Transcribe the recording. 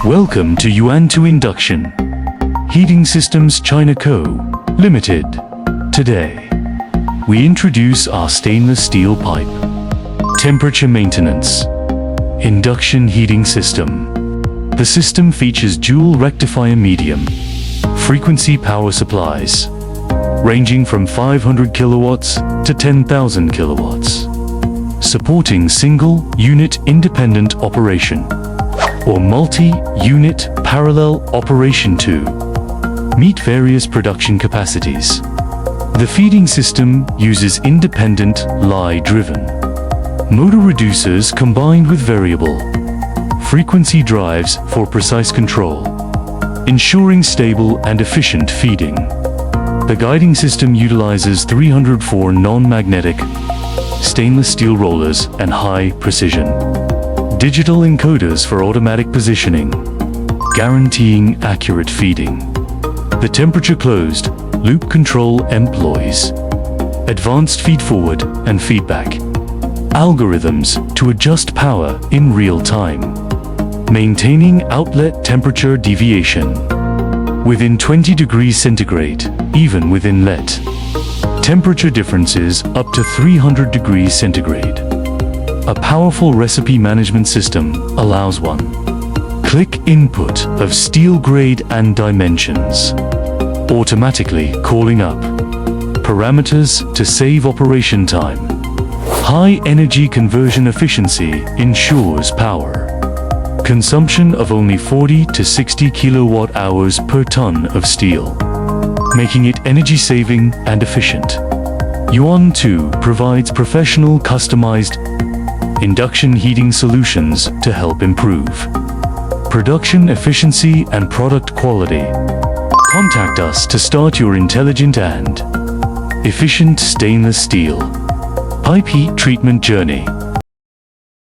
Welcome to Yuantuo Induction, Heating Systems China Co., Limited. Today, we introduce our stainless steel pipe. Temperature maintenance. Induction heating system. The system features dual rectifier medium frequency power supplies, ranging from 500 kilowatts to 10,000 kilowatts, supporting single unit independent operation or multi-unit parallel operation to meet various production capacities. The feeding system uses independent lie-driven motor reducers combined with variable frequency drives for precise control, ensuring stable and efficient feeding. The guiding system utilizes 304 non-magnetic stainless steel rollers and high precision digital encoders for automatic positioning, guaranteeing accurate feeding. The temperature closed loop control employs advanced feed-forward and feedback algorithms to adjust power in real time, maintaining outlet temperature deviation within 20 degrees centigrade, even with inlet temperature differences up to 300 degrees centigrade. A powerful recipe management system allows one-click input of steel grade and dimensions, automatically calling up parameters to save operation time. High energy conversion efficiency ensures power consumption of only 40 to 60 kilowatt hours per ton of steel, making it energy saving and efficient. Yuantuo provides professional customized induction heating solutions to help improve production efficiency and product quality. Contact us to start your intelligent and efficient stainless steel pipe heat treatment journey.